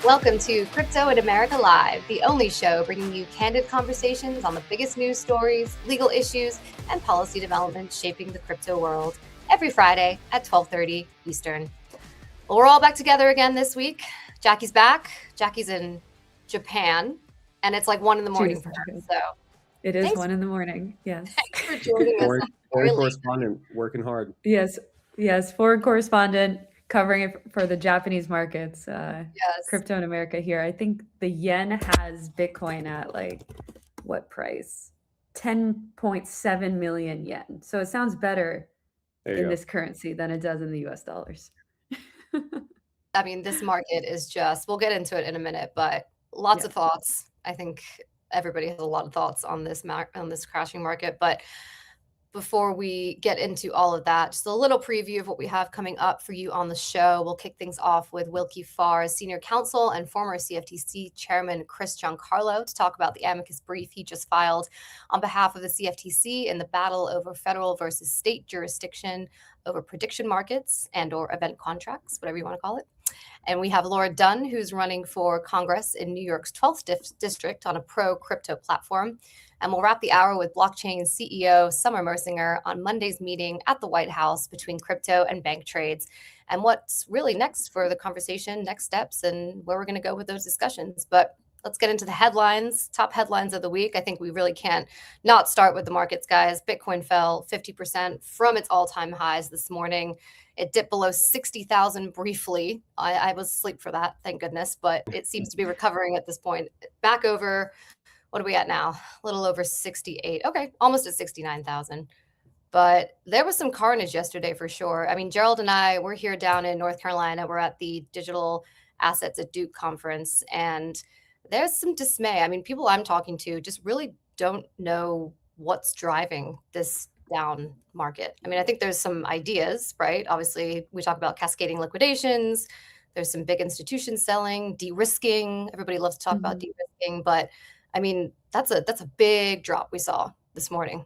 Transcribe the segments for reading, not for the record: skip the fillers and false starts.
Welcome to Crypto in America Live, the only show bringing you candid conversations on the biggest news stories, legal issues, and policy developments shaping the crypto world every Friday at 12:30 Eastern. Well, we're all back together again this week. Jackie's back. Jackie's in Japan, and it's like 1 a.m. for her. So it is 1 a.m. Yes. Thanks for joining us. Foreign correspondent working hard. Yes. Foreign correspondent covering it for the Japanese markets. Yes. Crypto in America here. I think the yen has Bitcoin at like what price? 10.7 million yen. So it sounds better in this currency than it does in the US dollars. I mean, this market is just, we'll get into it in a minute, but lots of thoughts. I think everybody has a lot of thoughts on this crashing market. But before we get into all of that, just a little preview of what we have coming up for you on the show. We'll kick things off with Wilkie Farr's senior counsel and former CFTC chairman Chris Giancarlo to talk about the amicus brief he just filed on behalf of the CFTC in the battle over federal versus state jurisdiction over prediction markets and or event contracts, whatever you want to call it. And we have Laura Dunn, who's running for Congress in New York's 12th district on a pro-crypto platform. And we'll wrap the hour with blockchain CEO Summer Mersinger on Monday's meeting at the White House between crypto and bank trades, and what's really next for the conversation, next steps, and where we're going to go with those discussions. But let's get into the headlines, top headlines of the week. I think we really can't not start with the markets, guys. Bitcoin fell 50% from its all-time highs this morning. It dipped below 60,000 briefly. I was asleep for that, thank goodness, but it seems to be recovering at this point. Back over, what are we at now? A little over 68. Okay, almost at 69,000. But there was some carnage yesterday for sure. I mean, Gerald and I, we're here down in North Carolina. We're at the Digital Assets at Duke conference, and there's some dismay. I mean, people I'm talking to just really don't know what's driving this down market. I mean, I think there's some ideas, right? Obviously, we talk about cascading liquidations. There's some big institutions selling, de-risking. Everybody loves to talk about de-risking, but I mean, that's a big drop we saw this morning.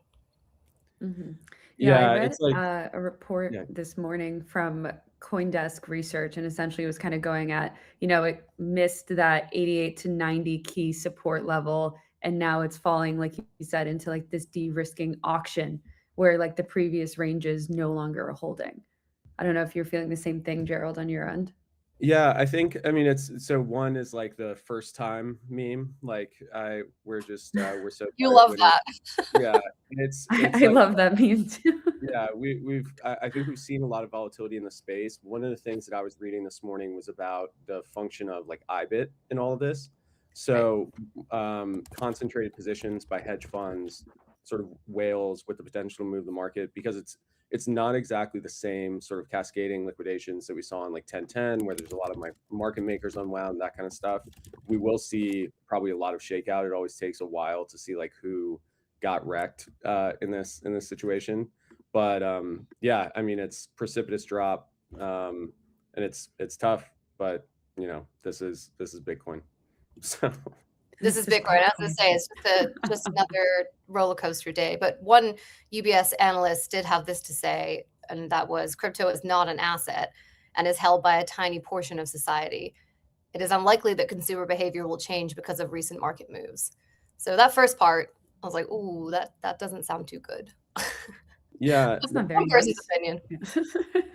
Yeah, I read a report this morning from CoinDesk Research, and essentially it was kind of going at, it missed that 88 to 90 key support level, and now it's falling, like you said, into like this de-risking auction where like the previous ranges no longer are holding. I don't know if you're feeling the same thing, Gerald, on your end. Yeah, I mean, it's so one is like the first time meme. Like we're so you love that. Yeah, it's I love that meme too. Yeah, I think we've seen a lot of volatility in the space. One of the things that I was reading this morning was about the function of like IBIT in all of this. So concentrated positions by hedge funds, sort of whales with the potential to move the market, because it's not exactly the same sort of cascading liquidations that we saw in like 1010, where there's a lot of market makers unwound, that kind of stuff. We will see probably a lot of shakeout. It always takes a while to see like who got wrecked in this situation. But yeah, I mean, it's precipitous drop, and it's tough. But this is Bitcoin. So. This is Bitcoin. As I say, it's just another roller coaster day. But one UBS analyst did have this to say, and that was, crypto is not an asset and is held by a tiny portion of society. It is unlikely that consumer behavior will change because of recent market moves. So that first part, I was like, ooh, that doesn't sound too good. Yeah, that's not very one person's opinion.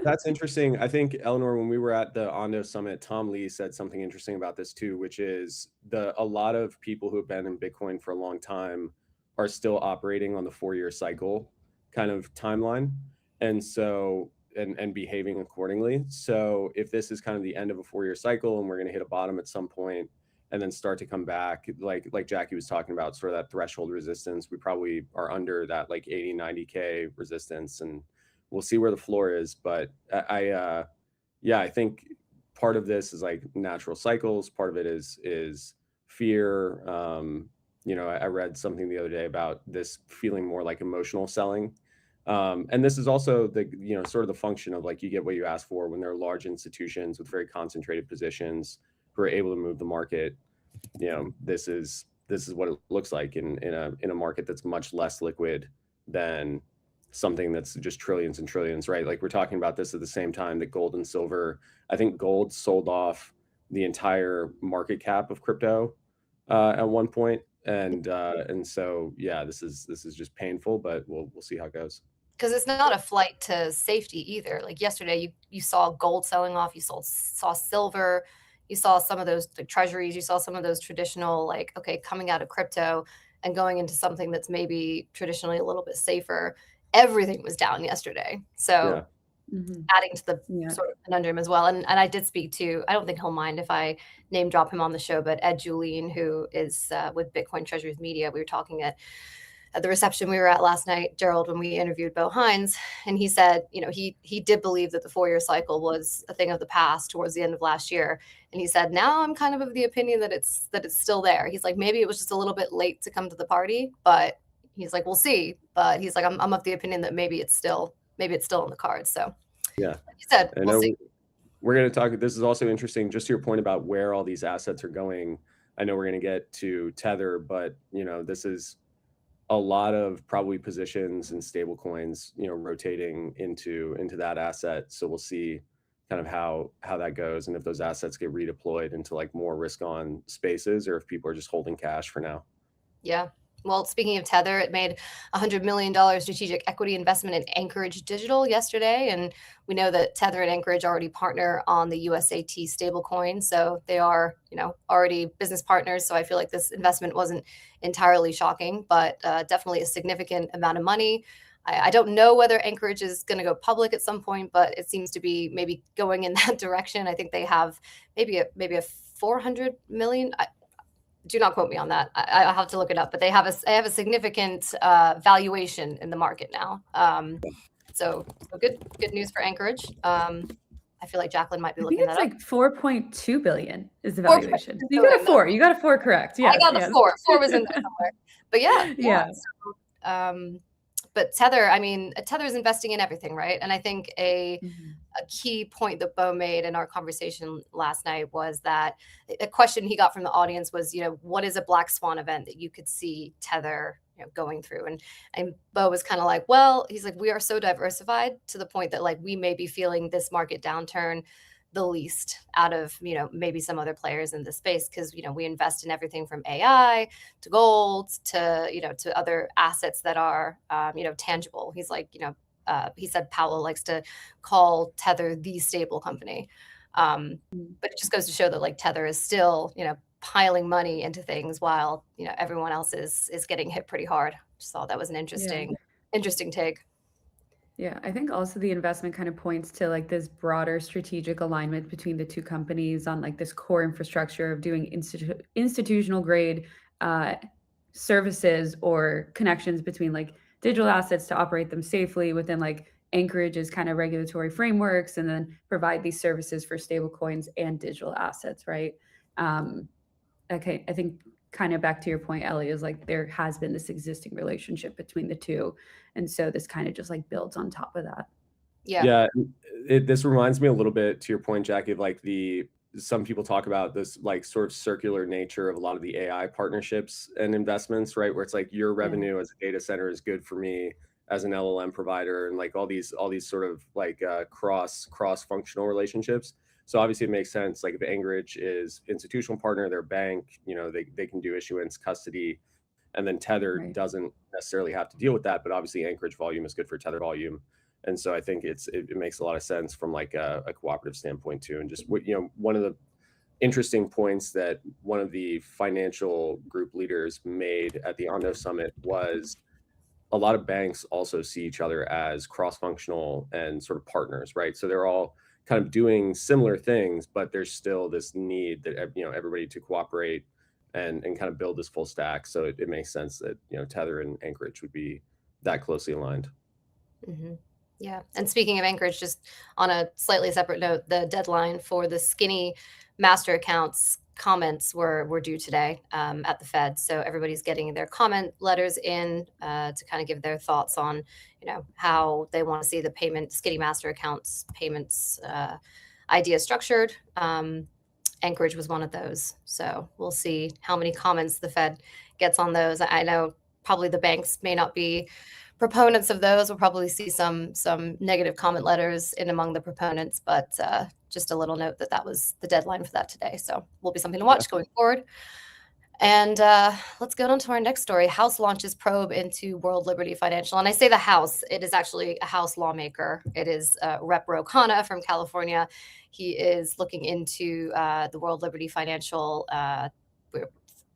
That's interesting. I think, Eleanor, when we were at the Ondo Summit, Tom Lee said something interesting about this too, which is a lot of people who have been in Bitcoin for a long time are still operating on the 4-year cycle kind of timeline, and so and behaving accordingly. So if this is kind of the end of a 4-year cycle and we're going to hit a bottom at some point and then start to come back, like Jackie was talking about, sort of that threshold resistance, we probably are under that like 80, 90K resistance, and we'll see where the floor is. But I think part of this is like natural cycles. Part of it is fear. I read something the other day about this feeling more like emotional selling. And this is also the, sort of the function of like, you get what you ask for when there are large institutions with very concentrated positions who are able to move the market. This is what it looks like in a market that's much less liquid than something that's just trillions and trillions, right? Like we're talking about this at the same time that gold and silver, I think gold sold off the entire market cap of crypto at one point. And so, yeah, this is just painful, but we'll see how it goes. Because it's not a flight to safety either. Like yesterday, you saw gold selling off, you saw silver, you saw some of those treasuries, you saw some of those traditional, like, okay, coming out of crypto and going into something that's maybe traditionally a little bit safer. Everything was down yesterday. So adding to the sort of conundrum as well. And I did speak to, I don't think he'll mind if I name drop him on the show, but Ed Julien, who is with Bitcoin Treasuries Media. We were talking at the reception we were at last night, Gerald, when we interviewed Bo Hines, and he said, he did believe that the 4-year cycle was a thing of the past towards the end of last year. And he said, now I'm kind of the opinion that it's still there. He's like, maybe it was just a little bit late to come to the party, but he's like, we'll see. But he's like, I'm of the opinion that maybe it's still in the cards. So yeah, like you said, we'll see. We're going to talk. This is also interesting, just to your point about where all these assets are going. I know we're going to get to Tether, but this is a lot of probably positions and stable coins, rotating into that asset. So we'll see kind of how that goes, and if those assets get redeployed into like more risk on spaces, or if people are just holding cash for now. Yeah. Well, speaking of Tether, it made $100 million strategic equity investment in Anchorage Digital yesterday. And we know that Tether and Anchorage already partner on the USAT stablecoin. So they are, already business partners. So I feel like this investment wasn't entirely shocking, but definitely a significant amount of money. I don't know whether Anchorage is going to go public at some point, but it seems to be maybe going in that direction. I think they have maybe a 400 million. Do not quote me on that. I'll have to look it up, but they have a significant valuation in the market now. So good news for Anchorage. I feel like Jacqueline might be looking that up. I think it's like 4.2 billion is the valuation. You got a 4. You got a 4 correct. Yes, I got the 4. 4 was in there somewhere. But yeah. So, but Tether, Tether is investing in everything, right? And I think a key point that Bo made in our conversation last night was that a question he got from the audience was, what is a black swan event that you could see Tether going through? And Bo was kind of like, well, he's like, we are so diversified to the point that like we may be feeling this market downturn the least out of maybe some other players in the space, because we invest in everything from AI to gold to to other assets that are tangible. He's like, he said Paolo likes to call Tether the stable company, but it just goes to show that like Tether is still piling money into things while everyone else is getting hit pretty hard. Just thought that was an interesting take. Yeah, I think also the investment kind of points to like this broader strategic alignment between the two companies on like this core infrastructure of doing institutional grade services or connections between like digital assets to operate them safely within like Anchorage's kind of regulatory frameworks, and then provide these services for stablecoins and digital assets, right? Okay, I think kind of back to your point, Ellie, is like there has been this existing relationship between the two, and so this kind of just like builds on top of that. Yeah. This reminds me a little bit, to your point, Jackie, of like some people talk about this like sort of circular nature of a lot of the AI partnerships and investments, right? Where it's like your revenue as a data center is good for me as an LLM provider, and like all these sort of like cross functional relationships. So obviously it makes sense. Like if Anchorage is institutional partner, their bank, they can do issuance, custody, and then Tether doesn't necessarily have to deal with that. But obviously Anchorage volume is good for Tether volume. And so I think it makes a lot of sense from like a cooperative standpoint too. And just, one of the interesting points that one of the financial group leaders made at the Ondo Summit was a lot of banks also see each other as cross-functional and sort of partners, right? So they're all kind of doing similar things, but there's still this need that everybody to cooperate and kind of build this full stack. So it makes sense that Tether and Anchorage would be that closely aligned. Yeah. And speaking of Anchorage, just on a slightly separate note, the deadline for the skinny master accounts comments were due today at the Fed. So everybody's getting their comment letters in to kind of give their thoughts on, how they want to see the skinny master accounts payments idea structured. Anchorage was one of those. So we'll see how many comments the Fed gets on those. I know probably the banks may not be proponents of those. We'll probably see some negative comment letters in among the proponents, but just a little note that was the deadline for that today. So will be something to watch going forward. And let's go on to our next story. House launches probe into World Liberty Financial. And I say the House, it is actually a House lawmaker. It is Rep. Ro Khanna from California. He is looking into the World Liberty Financial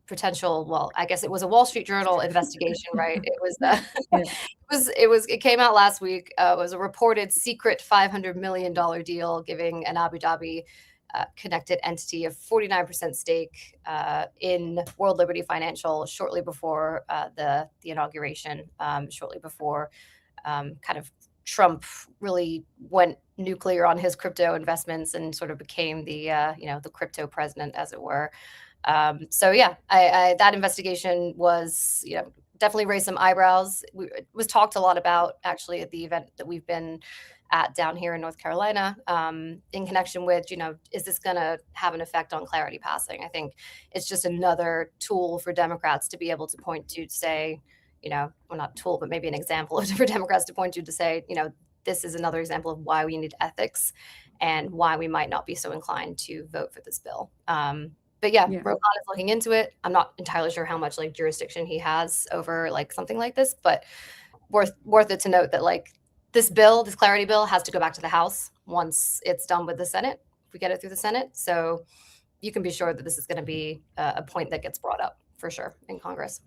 potential, well, I guess it was a Wall Street Journal investigation, right? It was it came out last week. It was a reported secret $500 million deal giving an Abu Dhabi connected entity of 49% stake in World Liberty Financial shortly before the inauguration, shortly before kind of Trump really went nuclear on his crypto investments and sort of became the the crypto president, as it were. So yeah, that investigation was definitely raised some eyebrows. It was talked a lot about actually at the event that we've been at down here in North Carolina, in connection with, is this going to have an effect on clarity passing? I think it's just another tool for Democrats to be able to point to say, well, not tool, but maybe an example for Democrats to point to say, this is another example of why we need ethics and why we might not be so inclined to vote for this bill. But yeah, Ro Khanna is looking into it. I'm not entirely sure how much jurisdiction he has over something like this, but worth it to note that this clarity bill has to go back to the House once it's done with the Senate, if we get it through the Senate. So you can be sure that this is going to be a point that gets brought up for sure in Congress.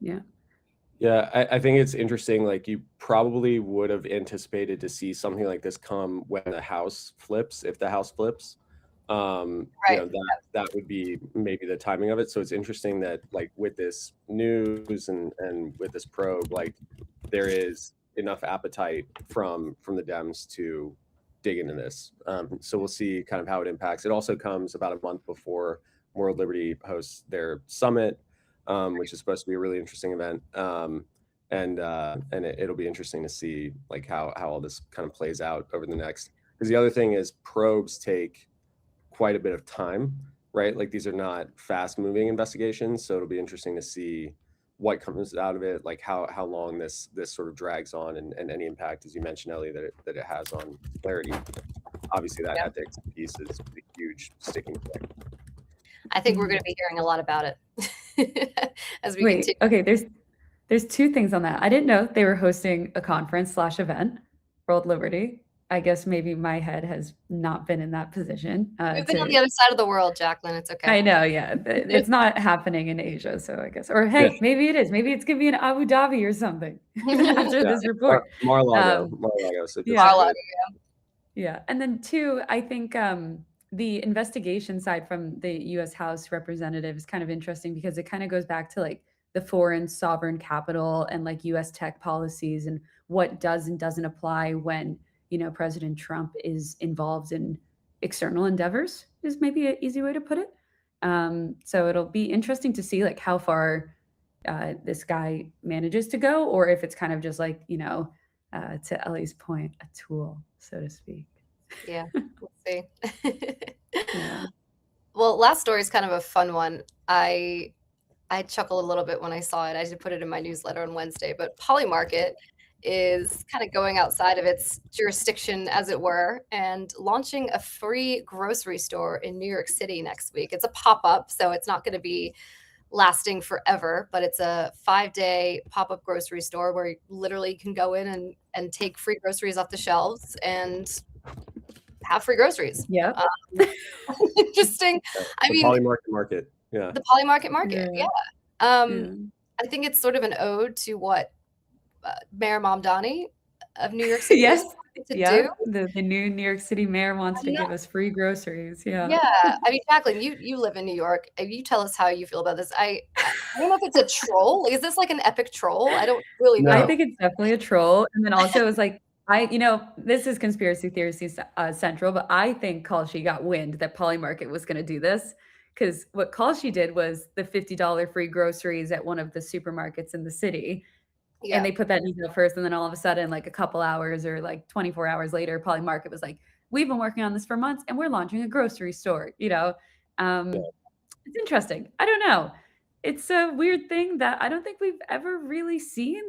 Yeah, I think it's interesting. You probably would have anticipated to see something like this come when the House flips, if the House flips. Right. That would be maybe the timing of it. So it's interesting that with this news and with this probe, there is enough appetite from the Dems to dig into this. So we'll see kind of how it impacts. It also comes about a month before World Liberty hosts their summit, which is supposed to be a really interesting event. And it'll be interesting to see how all this kind of plays out over the next, because the other thing is probes take quite a bit of time, right? These are not fast moving investigations. So it'll be interesting to see what comes out of it, how long this sort of drags on, and any impact, as you mentioned, Ellie, that it has on clarity. Obviously that ethics piece is a huge sticking point. I think we're going to be hearing a lot about it as we continue. Okay, there's two things on that. I didn't know they were hosting a conference/event, World Liberty. I guess maybe my head has not been in that position. We've been on the other side of the world, Jacqueline. It's okay. I know, yeah. It's not happening in Asia, so I guess. Or hey, maybe it is. Maybe it's going to be in Abu Dhabi or something after this report. Mar-a-Lago. Yeah. And then two, I think the investigation side from the U.S. House representative is kind of interesting because it kind of goes back to the foreign sovereign capital and U.S. tech policies and what does and doesn't apply when President Trump is involved in external endeavors is maybe an easy way to put it. So it'll be interesting to see how far this guy manages to go, or if it's kind of just to Ellie's point, a tool, so to speak. Yeah, we'll see. Yeah. Well, last story is kind of a fun one. I chuckled a little bit when I saw it. I did put it in my newsletter on Wednesday, but Polymarket is kind of going outside of its jurisdiction, as it were, and launching a free grocery store in New York City next week. It's a pop-up, so it's not going to be lasting forever, but it's a 5-day pop-up grocery store where you literally can go in and take free groceries off the shelves and have free groceries. Yeah. Interesting. The Polymarket market. Yeah. The Polymarket market. Yeah. I think it's sort of an ode to what Mayor Mamdani of New York City do. The new New York City mayor wants to give us free groceries. Yeah. Jacqueline, you live in New York. You tell us how you feel about this. I don't know if it's a troll. Is this an epic troll? I don't really know. I think it's definitely a troll. And then also it's this is conspiracy theory central, but I think Kalshi got wind that Polymarket was going to do this, because what Kalshi did was the $50 free groceries at one of the supermarkets in the city. Yeah. And they put that news out first, and then all of a sudden, a couple hours or 24 hours later, Polymarket was we've been working on this for months, and we're launching a grocery store. It's interesting. I don't know. It's a weird thing that I don't think we've ever really seen.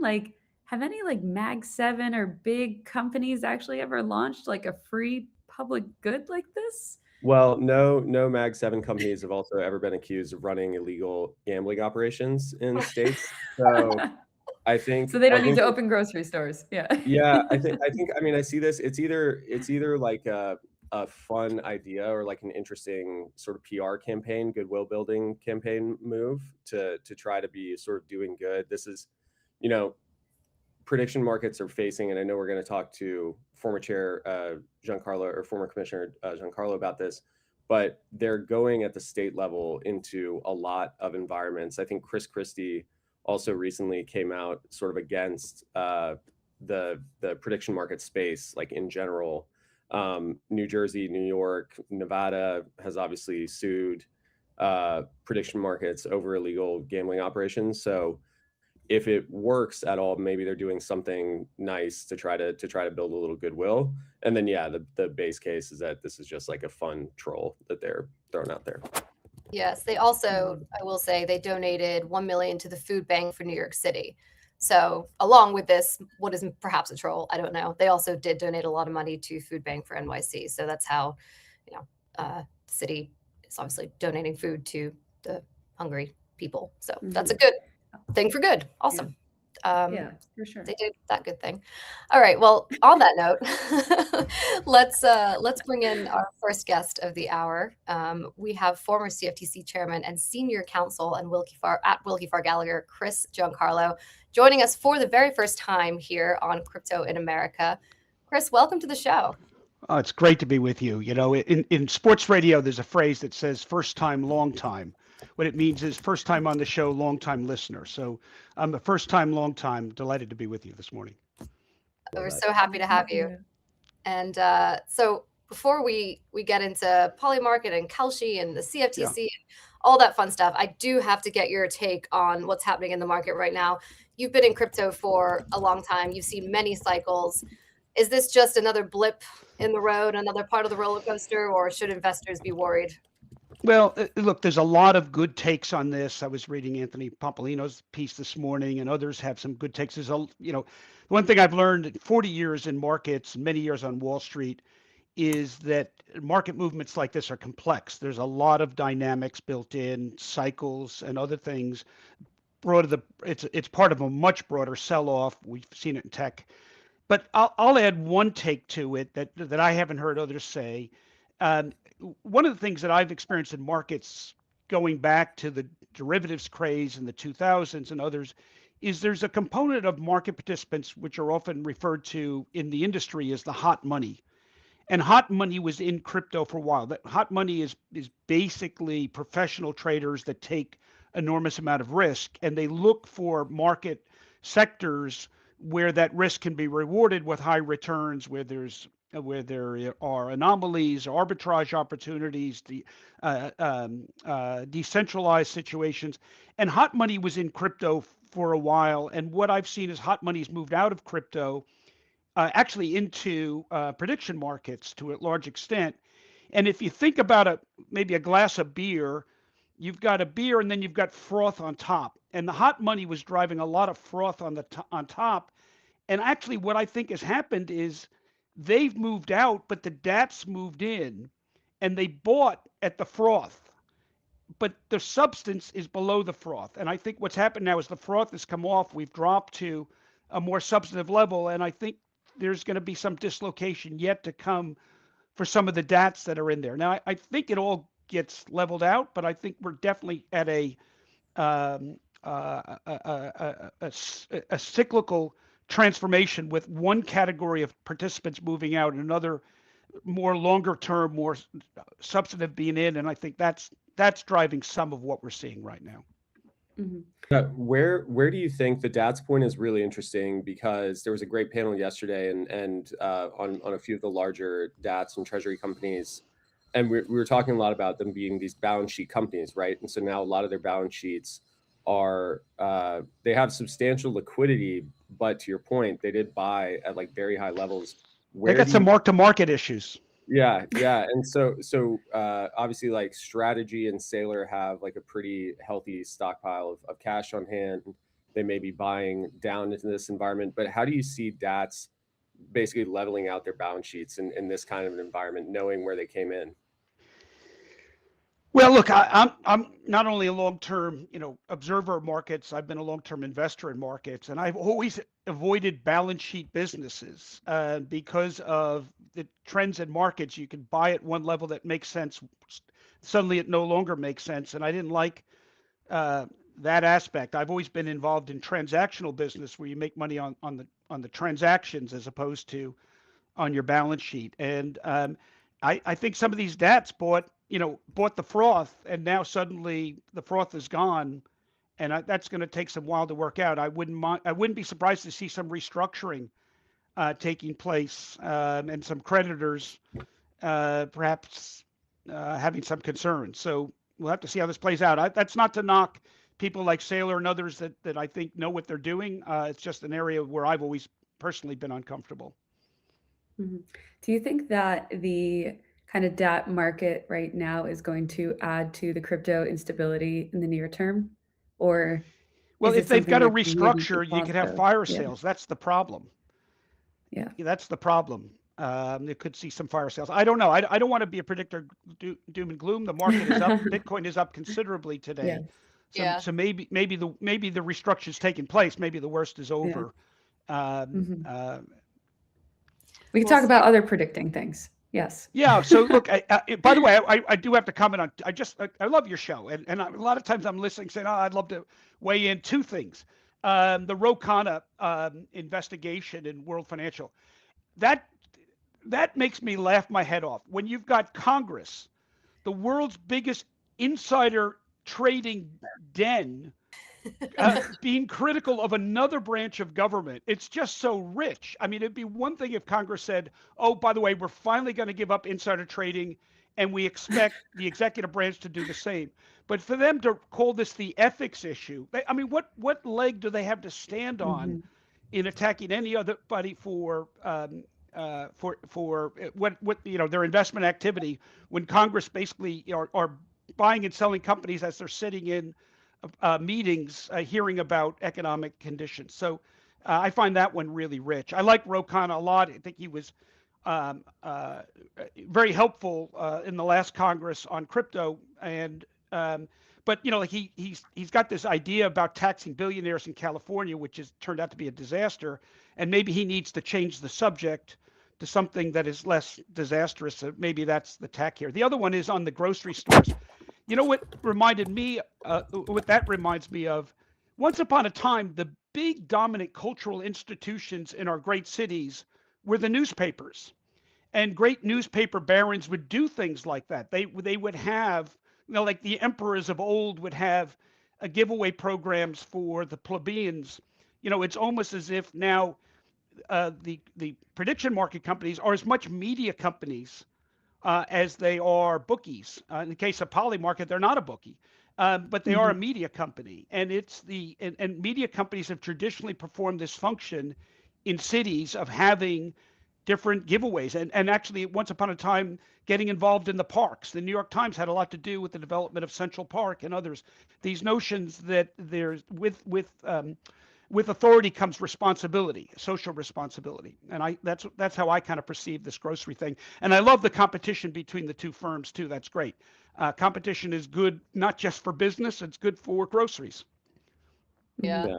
Have any Mag 7 or big companies actually ever launched a free public good like this? Well, no Mag 7 companies have also ever been accused of running illegal gambling operations in states. So I think so they don't need to open grocery stores. Yeah. Yeah, I think I mean I see this. It's either like a fun idea or like an interesting sort of PR campaign, goodwill building campaign move to try to be sort of doing good. This is, you know, prediction markets are facing, and I know we're going to talk to former chair Giancarlo, or former commissioner Giancarlo, about this, but they're going at the state level into a lot of environments. I think Chris Christie also recently came out sort of against the prediction market space, like in general. New Jersey, New York, Nevada has obviously sued prediction markets over illegal gambling operations. So if it works at all, maybe they're doing something nice to try to build a little goodwill. And then yeah, the base case is that this is just like a fun troll that they're throwing out there. Yes, they also, I will say, they donated $1 million to the food bank for New York City. So along with this, what is perhaps a troll, I don't know, they also did donate a lot of money to food bank for NYC. So that's how, you know, the city is obviously donating food to the hungry people. So that's a good thing for good. Awesome. Yeah, for sure. They did that good thing. All right. Well, on that note, let's bring in our first guest of the hour. We have former CFTC chairman and senior counsel and Wilkie Farr Gallagher, Chris Giancarlo, joining us for the very first time here on Crypto in America. Chris, welcome to the show. Oh, it's great to be with you. You know, in sports radio, there's a phrase that says "first time, long time." What it means is first time on the show, long time listener. So I'm a first time, long time. Delighted to be with you this morning. We're so happy to have you. And so before we get into Polymarket and Kalshi and the CFTC and all that fun stuff, I do have to get your take on what's happening in the market right now. You've been in crypto for a long time. You've seen many cycles. Is this just another blip in the road, another part of the roller coaster, or should investors be worried? Well, look, there's a lot of good takes on this. I was reading Anthony Pompolino's piece this morning, and others have some good takes. There's one thing I've learned in 40 years in markets, many years on Wall Street, is that market movements like this are complex. There's a lot of dynamics built in, cycles and other things. It's part of a much broader sell-off. We've seen it in tech. But I'll add one take to it that I haven't heard others say. One of the things that I've experienced in markets going back to the derivatives craze in the 2000s and others is there's a component of market participants which are often referred to in the industry as the hot money. And hot money was in crypto for a while. That hot money is basically professional traders that take enormous amount of risk, and they look for market sectors where that risk can be rewarded with high returns, where there are anomalies, arbitrage opportunities, decentralized situations. And hot money was in crypto for a while. And what I've seen is hot money's moved out of crypto, actually into prediction markets to a large extent. And if you think about maybe a glass of beer, you've got a beer and then you've got froth on top. And the hot money was driving a lot of froth on top. And actually what I think has happened is they've moved out, but the DATs moved in and they bought at the froth, but the substance is below the froth. And I think what's happened now is the froth has come off. We've dropped to a more substantive level. And I think there's going to be some dislocation yet to come for some of the DATs that are in there. Now, I think it all gets leveled out, but I think we're definitely at a cyclical transformation with one category of participants moving out and another more longer term, more substantive being in. And I think that's driving some of what we're seeing right now. Where do you think the DATS point is really interesting? Because there was a great panel yesterday and on a few of the larger DATS and treasury companies. And we were talking a lot about them being these balance sheet companies, right? And so now a lot of their balance sheets are, they have substantial liquidity, but to your point, they did buy at like very high levels. They got some mark-to-market issues. Yeah. And so obviously like Strategy and Sailor have like a pretty healthy stockpile of cash on hand. They may be buying down into this environment, but how do you see DATS basically leveling out their balance sheets in this kind of an environment, knowing where they came in? Well, look, I'm not only a long-term, observer of markets. I've been a long-term investor in markets, and I've always avoided balance sheet businesses because of the trends in markets. You can buy at one level that makes sense, suddenly it no longer makes sense, and I didn't like that aspect. I've always been involved in transactional business where you make money on the transactions as opposed to on your balance sheet. And I think some of these DATs bought the froth, and now suddenly the froth is gone, and that's going to take some while to work out. I wouldn't be surprised to see some restructuring taking place, and some creditors perhaps having some concerns. So we'll have to see how this plays out. That's not to knock people like Saylor and others that I think know what they're doing. It's just an area where I've always personally been uncomfortable. Mm-hmm. Do you think that the kind of DAT market right now is going to add to the crypto instability in the near term? Or well, if they've got to restructure, you could have fire Yeah. sales. That's the problem. Yeah. That's the problem. They could see some fire sales. I don't know. I don't want to be a predictor of doom and gloom. The market is up. Bitcoin is up considerably today. Yeah. So maybe the restructure's taking place. Maybe the worst is over. We can talk about other predicting things. Yes. Yeah. So look, by the way, I do have to comment on, I love your show. And a lot of times I'm listening saying, I'd love to weigh in two things. The Ro Khanna investigation in World Financial, that makes me laugh my head off. When you've got Congress, the world's biggest insider trading den, being critical of another branch of government. It's just so rich. I mean, it'd be one thing if Congress said, oh, by the way, we're finally going to give up insider trading, and we expect the executive branch to do the same. But for them to call this the ethics issue, I mean, what leg do they have to stand on in attacking any other body for what their investment activity, when Congress basically are buying and selling companies as they're sitting in meetings hearing about economic conditions. So I find that one really rich. I like Ro Khanna a lot. I think he was very helpful in the last Congress on crypto. And but he's got this idea about taxing billionaires in California, which has turned out to be a disaster. And maybe he needs to change the subject to something that is less disastrous. So maybe that's the tack here. The other one is on the grocery stores. You know what reminded me, what that reminds me of? Once upon a time, the big dominant cultural institutions in our great cities were the newspapers. And great newspaper barons would do things like that. They would have, like the emperors of old would have giveaway programs for the plebeians. It's almost as if now the prediction market companies are as much media companies as they are bookies. In the case of Polymarket, they're not a bookie, but they are a media company. And and media companies have traditionally performed this function in cities of having different giveaways. And actually, once upon a time, getting involved in the parks. The New York Times had a lot to do with the development of Central Park and others. These notions that there's with authority comes responsibility, social responsibility. And that's how I kind of perceive this grocery thing. And I love the competition between the two firms too. That's great. Competition is good, not just for business, it's good for groceries. Yeah.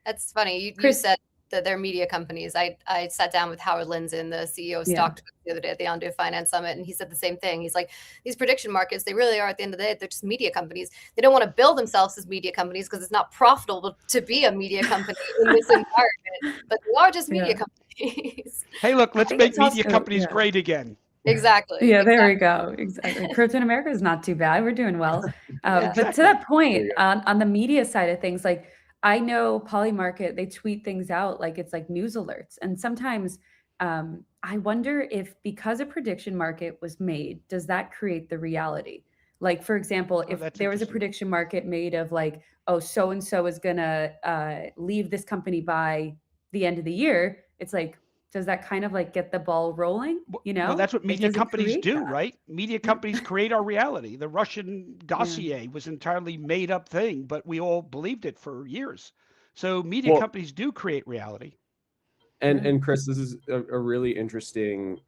That's funny. You said that they're media companies. I sat down with Howard Lindzen, the CEO of Stock the other day at the Ondo Finance Summit, and he said the same thing. He's like, these prediction markets, they really are, at the end of the day, they're just media companies. They don't want to build themselves as media companies because it's not profitable to be a media company in this environment, but they are just media companies. Hey, look, let's make media companies great again. Exactly. Yeah, there we go. Exactly. Crypto in America is not too bad. We're doing well. But to that point, on the media side of things, like, I know Polymarket, they tweet things out like it's like news alerts. And sometimes I wonder if, because a prediction market was made, does that create the reality? Like, for example, if there was a prediction market made of like, oh, so-and-so is going to leave this company by the end of the year, it's like, does that kind of like get the ball rolling? Well, that's what media companies do, right? Media companies create our reality. The Russian dossier was entirely made up thing, but we all believed it for years. So media companies do create reality. And Chris, this is a really interesting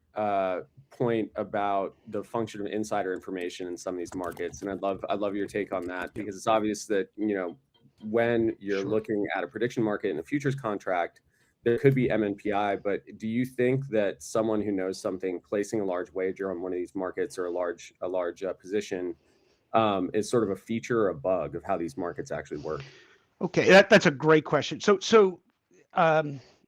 point about the function of insider information in some of these markets, and I'd love your take on that, because it's obvious that, you know, when you're looking at a prediction market in a futures contract, there could be MNPI, but do you think that someone who knows something placing a large wager on one of these markets, or a large position, is sort of a feature or a bug of how these markets actually work? Okay, that's a great question.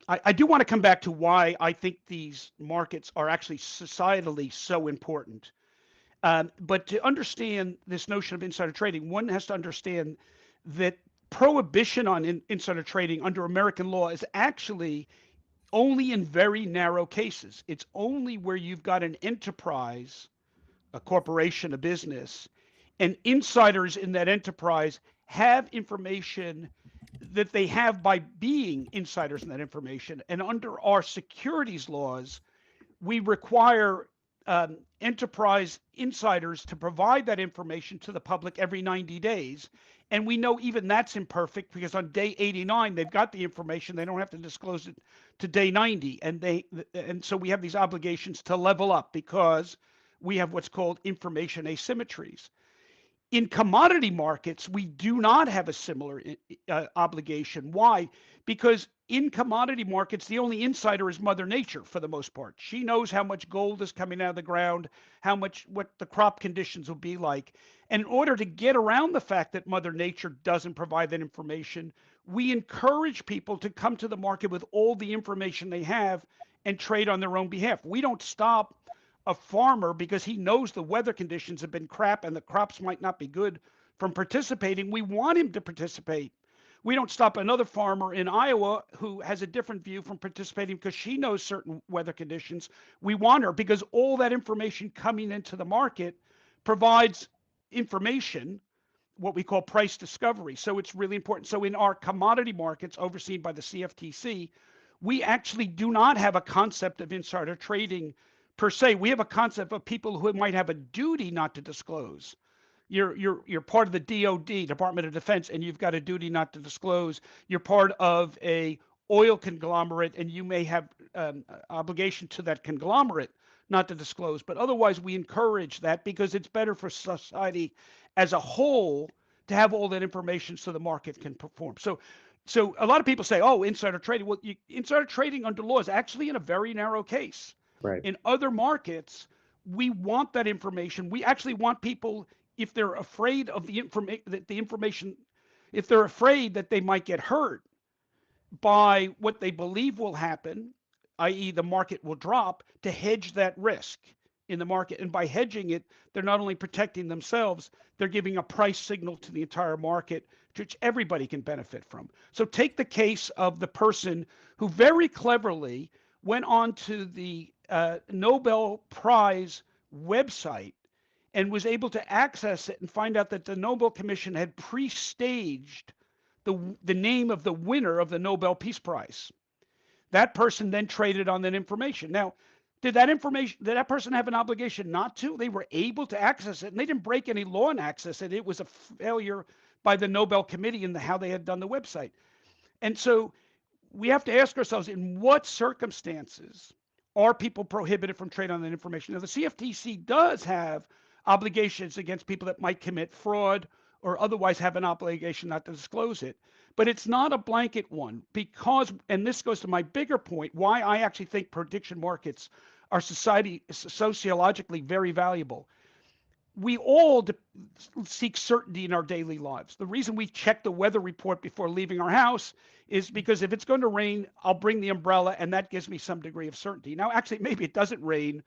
I do want to come back to why I think these markets are actually societally so important. But to understand this notion of insider trading, one has to understand that prohibition on insider trading under American law is actually only in very narrow cases. It's only where you've got an enterprise, a corporation, a business, and insiders in that enterprise have information that they have by being insiders in that information. And under our securities laws, we require enterprise insiders to provide that information to the public every 90 days. And we know even that's imperfect, because on day 89, they've got the information. They don't have to disclose it to day 90. And so we have these obligations to level up, because we have what's called information asymmetries. In commodity markets, we do not have a similar obligation. Why? Because in commodity markets, the only insider is Mother Nature for the most part. She knows how much gold is coming out of the ground, what the crop conditions will be like. And in order to get around the fact that Mother Nature doesn't provide that information, we encourage people to come to the market with all the information they have and trade on their own behalf. We don't stop a farmer because he knows the weather conditions have been crap and the crops might not be good from participating. We want him to participate. We don't stop another farmer in Iowa who has a different view from participating because she knows certain weather conditions. We want her, because all that information coming into the market provides information, what we call price discovery. So it's really important. So in our commodity markets overseen by the CFTC, we actually do not have a concept of insider trading per se. We have a concept of people who might have a duty not to disclose. You're part of the DoD, Department of Defense, and you've got a duty not to disclose. You're part of a oil conglomerate, and you may have obligation to that conglomerate not to disclose. But otherwise, we encourage that, because it's better for society as a whole to have all that information so the market can perform. So a lot of people say, oh, insider trading. Well, insider trading under law is actually in a very narrow case. Right. In other markets, we want that information. We actually want people, if they're afraid of the information, if they're afraid that they might get hurt by what they believe will happen, i.e. the market will drop, to hedge that risk in the market. And by hedging it, they're not only protecting themselves, they're giving a price signal to the entire market, which everybody can benefit from. So take the case of the person who very cleverly went on to the Nobel Prize website and was able to access it and find out that the Nobel Commission had pre-staged the name of the winner of the Nobel Peace Prize. That person then traded on that information. Now, did that person have an obligation not to? They were able to access it, and they didn't break any law and access it. It was a failure by the Nobel Committee in how they had done the website. And so we have to ask ourselves, in what circumstances are people prohibited from trading on that information? Now, the CFTC does have obligations against people that might commit fraud or otherwise have an obligation not to disclose it. But it's not a blanket one, because, and this goes to my bigger point, why I actually think prediction markets are sociologically very valuable. We all seek certainty in our daily lives. The reason we check the weather report before leaving our house is because if it's going to rain, I'll bring the umbrella, and that gives me some degree of certainty. Now, actually, maybe it doesn't rain,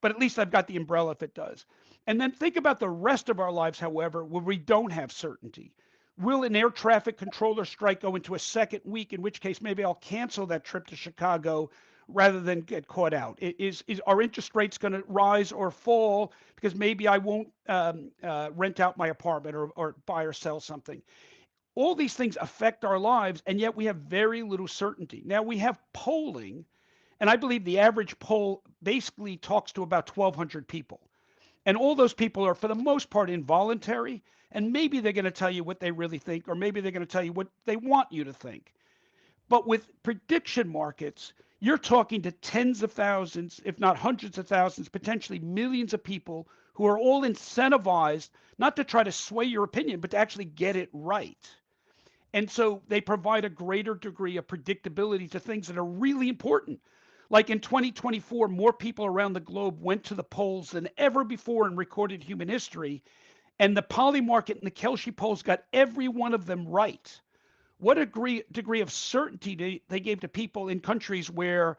but at least I've got the umbrella if it does. And then think about the rest of our lives, however, where we don't have certainty. Will an air traffic controller strike go into a second week, in which case maybe I'll cancel that trip to Chicago rather than get caught out? Is our interest rates going to rise or fall because maybe I won't rent out my apartment or buy or sell something? All these things affect our lives, and yet we have very little certainty. Now, we have polling, and I believe the average poll basically talks to about 1,200 people. And all those people are, for the most part, involuntary, and maybe they're going to tell you what they really think, or maybe they're going to tell you what they want you to think. But with prediction markets, you're talking to tens of thousands, if not hundreds of thousands, potentially millions of people who are all incentivized not to try to sway your opinion, but to actually get it right. And so they provide a greater degree of predictability to things that are really important. Like in 2024, more people around the globe went to the polls than ever before in recorded human history. And the Polymarket and the Kelshi polls got every one of them right. What degree of certainty they gave to people in countries where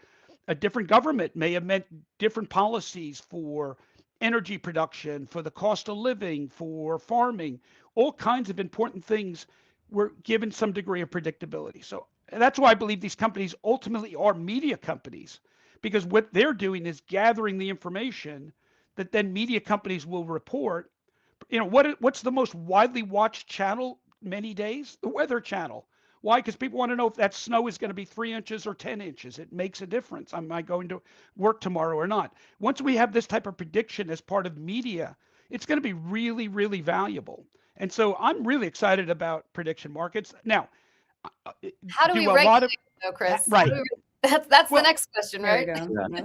a different government may have meant different policies for energy production, for the cost of living, for farming, all kinds of important things were given some degree of predictability. So that's why I believe these companies ultimately are media companies, because what they're doing is gathering the information that then media companies will report. What's the most widely watched channel many days? The Weather Channel. Why? Because people want to know if that snow is going to be 3 inches or 10 inches. It makes a difference. Am I going to work tomorrow or not? Once we have this type of prediction as part of media, it's going to be really, really valuable. And so I'm really excited about prediction markets. Now, how do we regulate though, Chris? Right. That's the next question, right?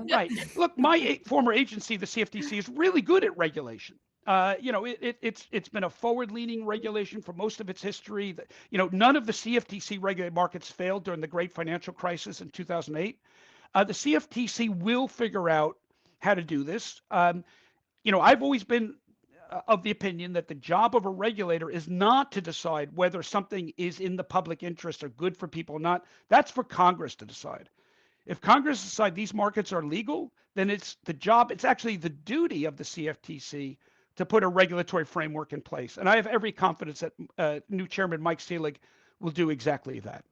Right. Look, my former agency, the CFTC, is really good at regulation. It's been a forward-leaning regulation for most of its history. None of the CFTC regulated markets failed during the great financial crisis in 2008. The CFTC will figure out how to do this. I've always been of the opinion that the job of a regulator is not to decide whether something is in the public interest or good for people or not. That's for Congress to decide. If Congress decides these markets are legal, then it's actually the duty of the CFTC to put a regulatory framework in place. And I have every confidence that new chairman Mike Selig will do exactly that.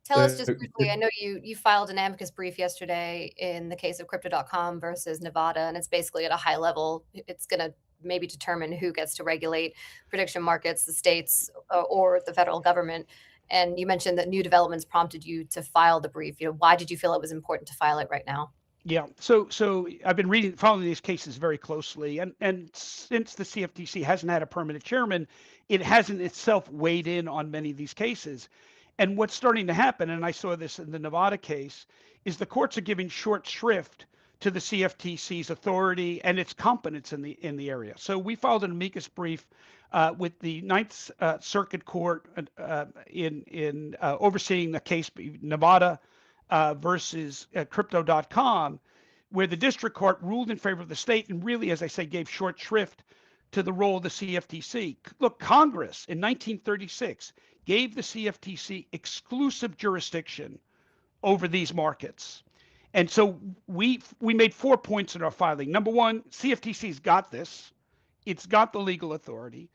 Tell us just quickly, I know you filed an amicus brief yesterday in the case of Crypto.com versus Nevada, and it's basically at a high level. It's going to maybe determine who gets to regulate prediction markets, the states or the federal government. And you mentioned that new developments prompted you to file the brief. Why did you feel it was important to file it right now? Yeah, so I've been following these cases very closely, and since the CFTC hasn't had a permanent chairman, it hasn't itself weighed in on many of these cases. And what's starting to happen, and I saw this in the Nevada case, is the courts are giving short shrift to the CFTC's authority and its competence in the area. So we filed an amicus brief with the Ninth Circuit Court in overseeing the case Nevada versus Crypto.com, where the district court ruled in favor of the state and really, as I say, gave short shrift to the role of the CFTC. Look, Congress in 1936 gave the CFTC exclusive jurisdiction over these markets. And so we made 4 points in our filing. Number one, CFTC's got this. It's got the legal authority.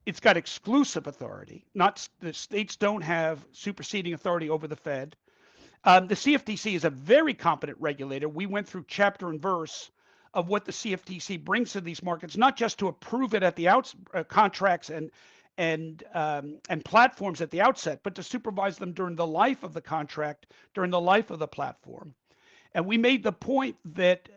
It's got exclusive authority. Not the states don't have superseding authority over the Fed. The CFTC is a very competent regulator. We went through chapter and verse of what the CFTC brings to these markets, not just to approve it at the contracts and platforms at the outset, but to supervise them during the life of the contract, during the life of the platform. And we made the point that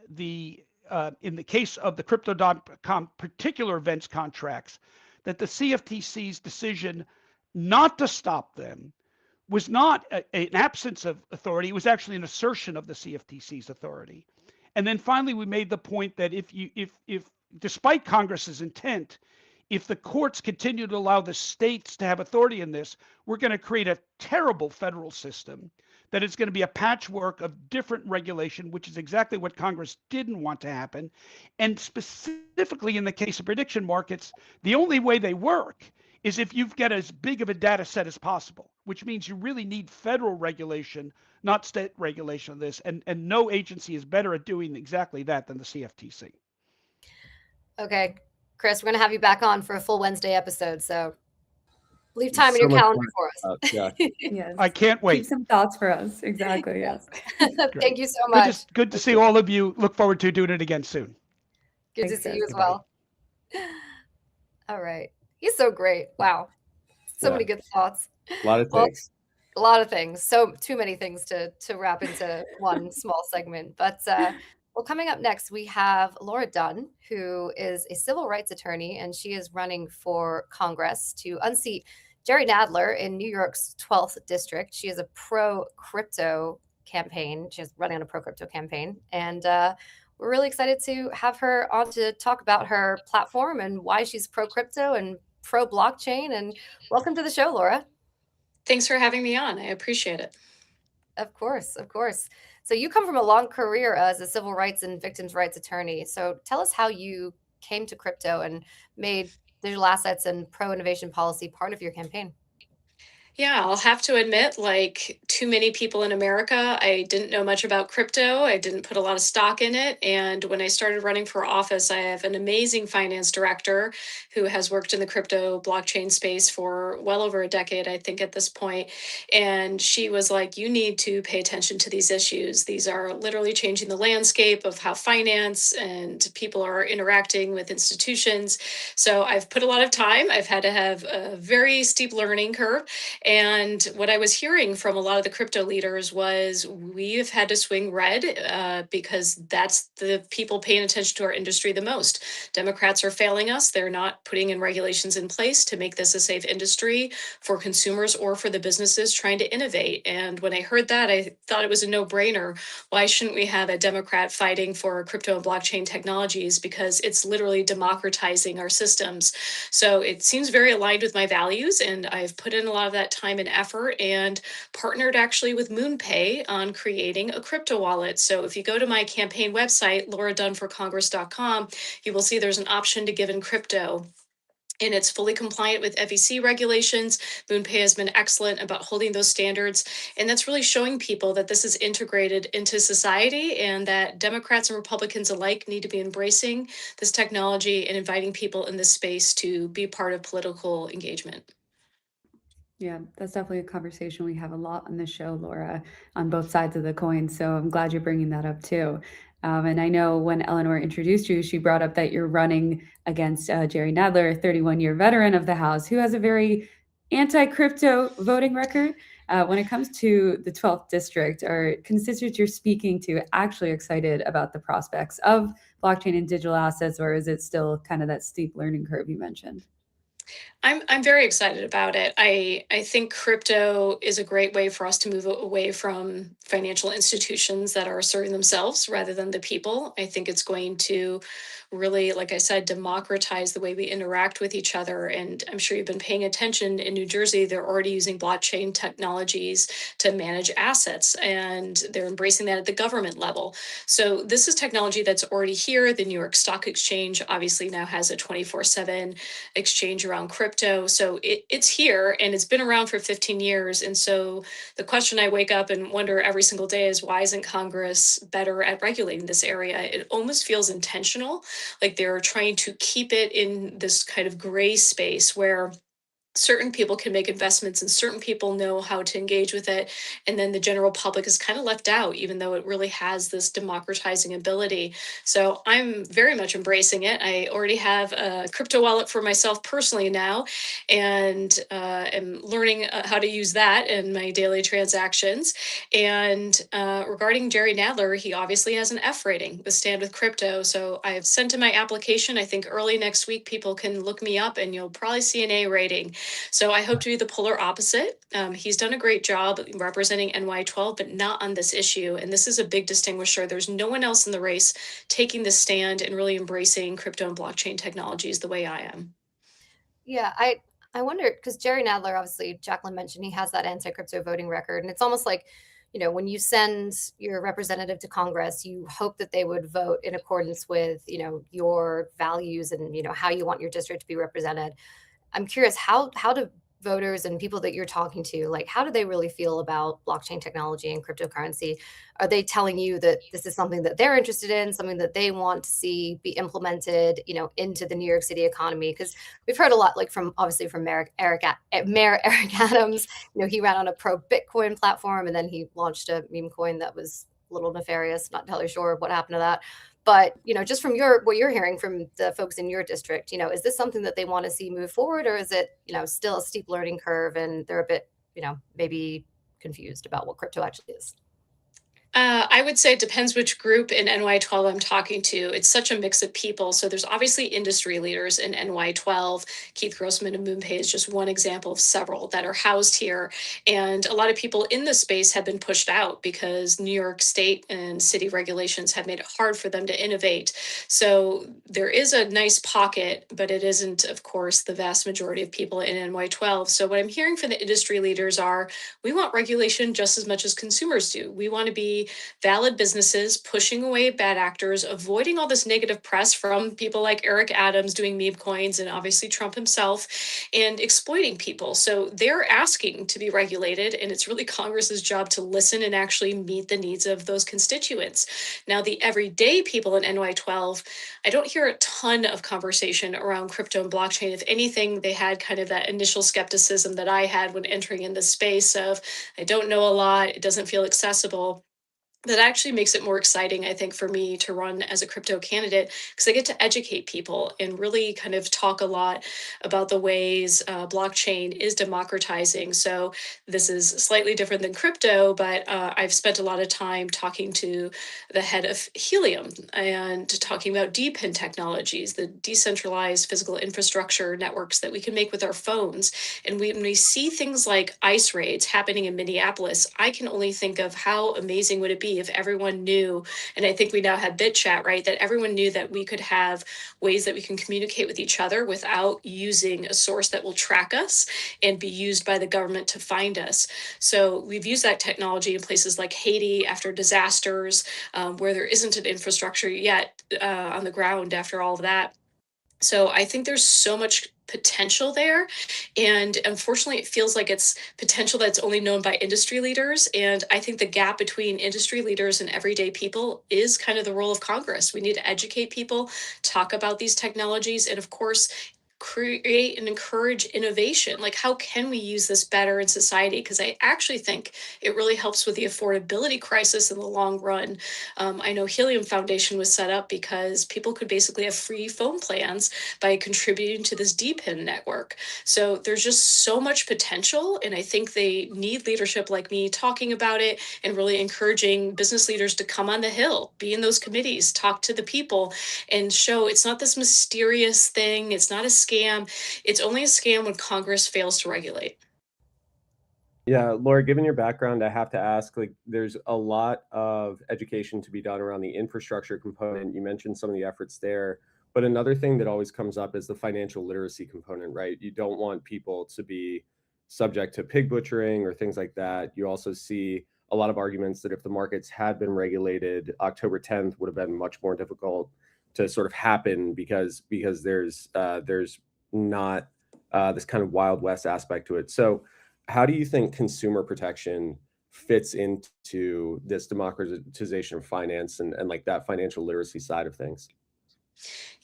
in the case of the Crypto.com particular events contracts, that the CFTC's decision not to stop them was not an absence of authority. It was actually an assertion of the CFTC's authority. And then finally, we made the point that if despite Congress's intent, if the courts continue to allow the states to have authority in this, we're going to create a terrible federal system that is going to be a patchwork of different regulation, which is exactly what Congress didn't want to happen. And specifically in the case of prediction markets, the only way they work is if you've got as big of a data set as possible, which means you really need federal regulation, not state regulation of this. And no agency is better at doing exactly that than the CFTC. Okay, Chris, we're going to have you back on for a full Wednesday episode. So leave time in your calendar for us. Yeah. Yes. I can't wait. Keep some thoughts for us. Exactly. Yes. Thank you so much. Good to see all of you. Look forward to doing it again soon. Good to see you as well. All right. He's so great. Wow. So many good thoughts. A lot of things. A lot of things. So too many things to wrap into one small segment. But well, coming up next, we have Laura Dunn, who is a civil rights attorney, and she is running for Congress to unseat Jerry Nadler in New York's 12th district. She is a pro-crypto campaign. She's running on a pro-crypto campaign. And we're really excited to have her on to talk about her platform and why she's pro-crypto and pro-blockchain. And welcome to the show, Laura. Thanks for having me on. I appreciate it. Of course, of course. So you come from a long career as a civil rights and victims' rights attorney. So tell us how you came to crypto and made digital assets and pro-innovation policy part of your campaign. Yeah, I'll have to admit, like too many people in America, I didn't know much about crypto. I didn't put a lot of stock in it. And when I started running for office, I have an amazing finance director who has worked in the crypto blockchain space for well over a decade, I think, at this point. And she was like, you need to pay attention to these issues. These are literally changing the landscape of how finance and people are interacting with institutions. So I've put a lot of time. I've had to have a very steep learning curve. And what I was hearing from a lot of the crypto leaders was we've had to swing red because that's the people paying attention to our industry the most. Democrats are failing us. They're not putting in regulations in place to make this a safe industry for consumers or for the businesses trying to innovate. And when I heard that, I thought it was a no-brainer. Why shouldn't we have a Democrat fighting for crypto and blockchain technologies? Because it's literally democratizing our systems. So it seems very aligned with my values, and I've put in a lot of that time and effort and partnered actually with MoonPay on creating a crypto wallet. So if you go to my campaign website, lauradunnforcongress.com, you will see there's an option to give in crypto. And it's fully compliant with FEC regulations. MoonPay has been excellent about holding those standards. And that's really showing people that this is integrated into society and that Democrats and Republicans alike need to be embracing this technology and inviting people in this space to be part of political engagement. Yeah, that's definitely a conversation we have a lot on the show, Laura, on both sides of the coin. So I'm glad you're bringing that up too. And I know when Eleanor introduced you, she brought up that you're running against Jerry Nadler, a 31-year veteran of the House, who has a very anti-crypto voting record. When it comes to the 12th district, are constituents you're speaking to actually excited about the prospects of blockchain and digital assets, or is it still kind of that steep learning curve you mentioned? I'm very excited about it. I think crypto is a great way for us to move away from financial institutions that are serving themselves rather than the people. I think it's going to really, like I said, democratize the way we interact with each other. And I'm sure you've been paying attention in New Jersey, they're already using blockchain technologies to manage assets, and they're embracing that at the government level. So this is technology that's already here. The New York Stock Exchange obviously now has a 24/7 exchange around crypto. So it's here and it's been around for 15 years. And so the question I wake up and wonder every single day is, why isn't Congress better at regulating this area? It almost feels intentional, like they're trying to keep it in this kind of gray space where certain people can make investments and certain people know how to engage with it. And then the general public is kind of left out, even though it really has this democratizing ability. So I'm very much embracing it. I already have a crypto wallet for myself personally now, and am learning how to use that in my daily transactions. And regarding Jerry Nadler, he obviously has an F rating with Stand with Crypto. So I have sent in my application. I think early next week, people can look me up and you'll probably see an A rating. So I hope to be the polar opposite. He's done a great job representing NY12, but not on this issue. And this is a big distinguisher. There's no one else in the race taking this stand and really embracing crypto and blockchain technologies the way I am. Yeah, I wonder, because Jerry Nadler, obviously, Jacqueline mentioned, he has that anti-crypto voting record. And it's almost like, you know, when you send your representative to Congress, you hope that they would vote in accordance with, you know, your values and, you know, how you want your district to be represented. I'm curious, how do voters and people that you're talking to, like, how do they really feel about blockchain technology and cryptocurrency? Are they telling you that this is something that they're interested in, something that they want to see be implemented, you know, into the New York City economy? Because we've heard a lot, like from obviously from Mayor Eric Adams. You know, he ran on a pro Bitcoin platform, and then he launched a meme coin that was a little nefarious. Not entirely sure what happened to that. But, you know, just from what you're hearing from the folks in your district, you know, is this something that they want to see move forward, or is it, you know, still a steep learning curve and they're a bit, you know, maybe confused about what crypto actually is? I would say it depends which group in NY12 I'm talking to. It's such a mix of people. So there's obviously industry leaders in NY12. Keith Grossman of MoonPay is just one example of several that are housed here. And a lot of people in this space have been pushed out because New York State and city regulations have made it hard for them to innovate. So there is a nice pocket, but it isn't, of course, the vast majority of people in NY12. So what I'm hearing from the industry leaders are, we want regulation just as much as consumers do. We want to be valid businesses, pushing away bad actors, avoiding all this negative press from people like Eric Adams doing meme coins and obviously Trump himself, and exploiting people. So they're asking to be regulated, and it's really Congress's job to listen and actually meet the needs of those constituents. Now, the everyday people in NY12, I don't hear a ton of conversation around crypto and blockchain. If anything, they had kind of that initial skepticism that I had when entering in this space of, I don't know a lot, it doesn't feel accessible. That actually makes it more exciting, I think, for me to run as a crypto candidate, because I get to educate people and really kind of talk a lot about the ways blockchain is democratizing. So this is slightly different than crypto, but I've spent a lot of time talking to the head of Helium and talking about DePIN technologies, the decentralized physical infrastructure networks that we can make with our phones. And when we see things like ICE raids happening in Minneapolis, I can only think of how amazing would it be if everyone knew, and I think we now have BitChat, right? That everyone knew that we could have ways that we can communicate with each other without using a source that will track us and be used by the government to find us. So we've used that technology in places like Haiti after disasters, where there isn't an infrastructure yet on the ground after all of that. So I think there's so much potential there. And unfortunately, it feels like it's potential that's only known by industry leaders. And I think the gap between industry leaders and everyday people is kind of the role of Congress. We need to educate people, talk about these technologies, and of course, create and encourage innovation. Like, how can we use this better in society? Because I actually think it really helps with the affordability crisis in the long run. I know Helium Foundation was set up because people could basically have free phone plans by contributing to this DePIN network. So there's just so much potential. And I think they need leadership like me talking about it and really encouraging business leaders to come on the Hill, be in those committees, talk to the people, and show it's not this mysterious thing. It's not a scam. It's only a scam when Congress fails to regulate. Yeah, Laura, given your background, I have to ask, like, there's a lot of education to be done around the infrastructure component. You mentioned some of the efforts there, but another thing that always comes up is the financial literacy component, right? You don't want people to be subject to pig butchering or things like that. You also see a lot of arguments that if the markets had been regulated, October 10th would have been much more difficult to sort of happen because there's not this kind of Wild West aspect to it. So how do you think consumer protection fits into this democratization of finance and like that financial literacy side of things?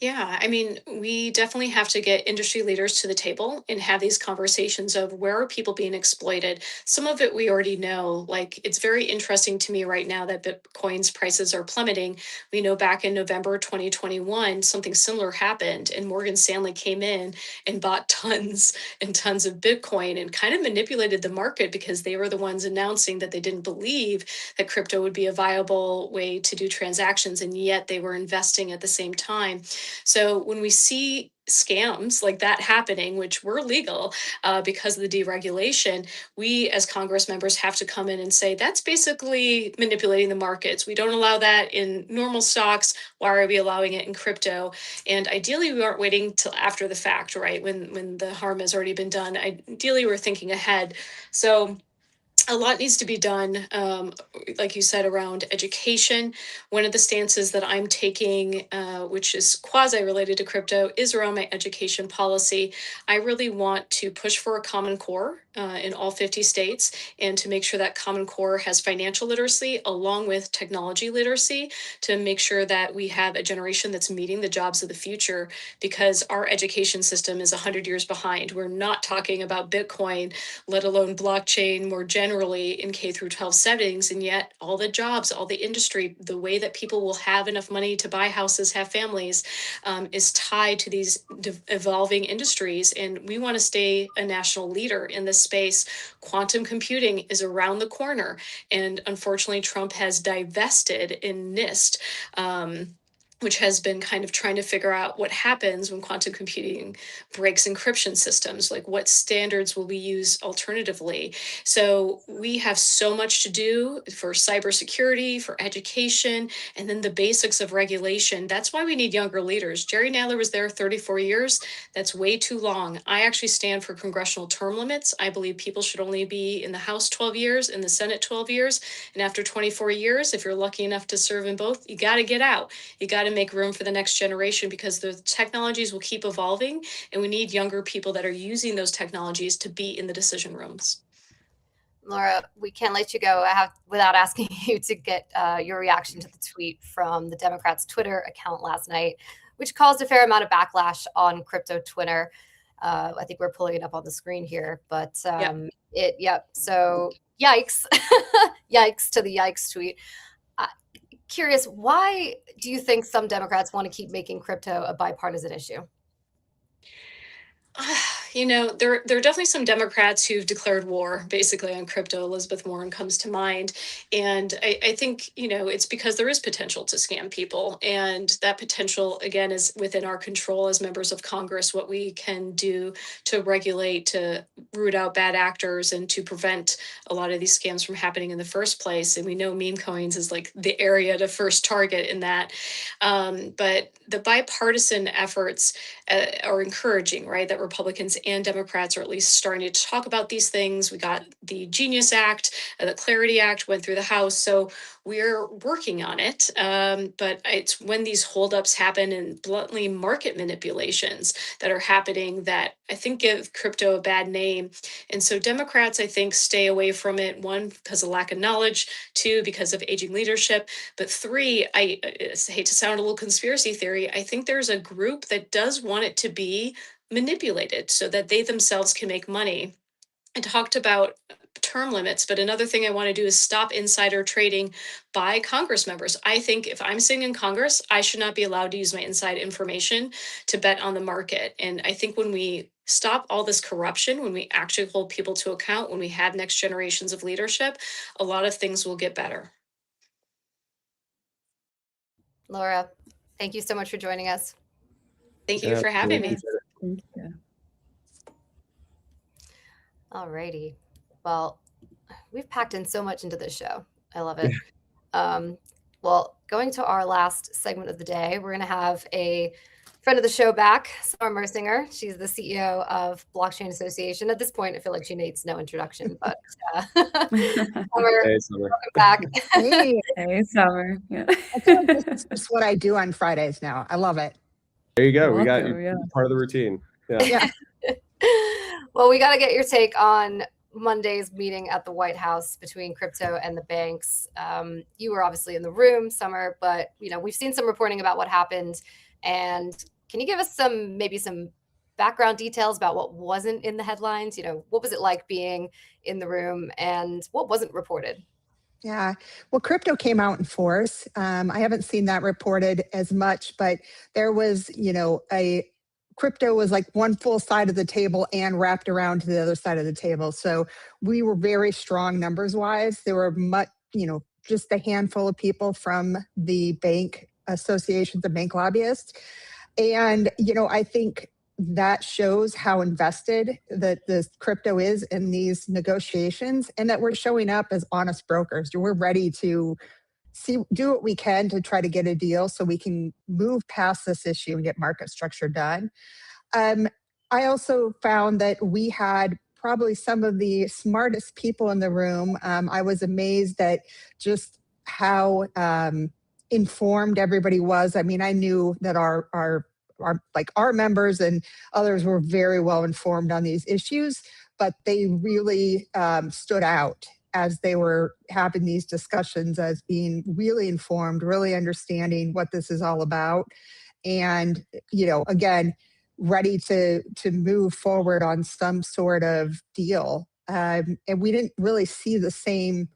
Yeah, I mean, we definitely have to get industry leaders to the table and have these conversations of where are people being exploited. Some of it we already know. Like, it's very interesting to me right now that Bitcoin's prices are plummeting. We know back in November 2021, something similar happened, and Morgan Stanley came in and bought tons and tons of Bitcoin and kind of manipulated the market because they were the ones announcing that they didn't believe that crypto would be a viable way to do transactions, and yet they were investing at the same time. So when we see scams like that happening, which were legal because of the deregulation, we as Congress members have to come in and say, that's basically manipulating the markets. We don't allow that in normal stocks. Why are we allowing it in crypto? And ideally, we aren't waiting till after the fact, right? When the harm has already been done. Ideally, we're thinking ahead. So a lot needs to be done, like you said, around education. One of the stances that I'm taking, which is quasi-related to crypto, is around my education policy. I really want to push for a Common Core in all 50 states and to make sure that Common Core has financial literacy along with technology literacy to make sure that we have a generation that's meeting the jobs of the future, because our education system is 100 years behind. We're not talking about Bitcoin, let alone blockchain more generally generally in K through 12 settings, and yet all the jobs, all the industry, the way that people will have enough money to buy houses, have families, is tied to these evolving industries. And we want to stay a national leader in this space. Quantum computing is around the corner, and unfortunately, Trump has divested in NIST. Which has been kind of trying to figure out what happens when quantum computing breaks encryption systems, like what standards will we use alternatively. So we have so much to do for cybersecurity, for education, and then the basics of regulation. That's why we need younger leaders. Jerry Nadler was there 34 years. That's way too long. I actually stand for congressional term limits. I believe people should only be in the House 12 years, in the Senate 12 years. And after 24 years, if you're lucky enough to serve in both, you got to get out. You got to make room for the next generation, because the technologies will keep evolving, and we need younger people that are using those technologies to be in the decision rooms. Laura, we can't let you go without asking you to get your reaction to the tweet from the Democrats' Twitter account last night, which caused a fair amount of backlash on crypto Twitter. I think we're pulling it up on the screen here, but So yikes, yikes to the yikes tweet. Curious, why do you think some Democrats want to keep making crypto a bipartisan issue? There are definitely some Democrats who've declared war basically on crypto. Elizabeth Warren comes to mind. And I think, it's because there is potential to scam people. And that potential, again, is within our control as members of Congress, what we can do to regulate, to root out bad actors, and to prevent a lot of these scams from happening in the first place. And we know meme coins is like the area to first target in that. But the bipartisan efforts are encouraging, right? That Republicans and Democrats are at least starting to talk about these things. We got the Genius Act, the Clarity Act went through the House. So we're working on it. But it's when these holdups happen and bluntly market manipulations that are happening that I think give crypto a bad name. And so Democrats, I think, stay away from it. One, because of lack of knowledge. Two, because of aging leadership. But three, I hate to sound a little conspiracy theory, I think there's a group that does want it to be manipulated so that they themselves can make money. I talked about term limits, but another thing I want to do is stop insider trading by Congress members. I think if I'm sitting in Congress, I should not be allowed to use my inside information to bet on the market. And I think when we stop all this corruption, when we actually hold people to account, when we have next generations of leadership, a lot of things will get better. Laura, thank you so much for joining us. Thank you for having me. Thank you. All righty. Well, we've packed in so much into this show. I love it. Well, going to our last segment of the day, we're going to have a friend of the show back, Summer Mersinger. She's the CEO of Blockchain Association. At this point, I feel like she needs no introduction, but Summer, hey, Summer. welcome back. Hey, Summer. Yeah. I feel like this is just what I do on Fridays now. I love it. There you go. Welcome, we got yeah. part of the routine. Yeah. Well, we got to get your take on Monday's meeting at the White House between crypto and the banks. You were obviously in the room, Summer, but we've seen some reporting about what happened. And can you give us maybe some background details about what wasn't in the headlines? What was it like being in the room, and what wasn't reported? Yeah. Well, crypto came out in force. I haven't seen that reported as much, but there was, crypto was like one full side of the table and wrapped around to the other side of the table. So we were very strong numbers wise. There were just a handful of people from the bank associations, the bank lobbyists. And, I think that shows how invested that this crypto is in these negotiations, and that we're showing up as honest brokers. We're ready to do what we can to try to get a deal so we can move past this issue and get market structure done. I also found that we had probably some of the smartest people in the room. I was amazed at just how informed everybody was. I mean, I knew that our members and others were very well informed on these issues, but they really stood out as they were having these discussions as being really informed, really understanding what this is all about. And, again, ready to move forward on some sort of deal and we didn't really see the same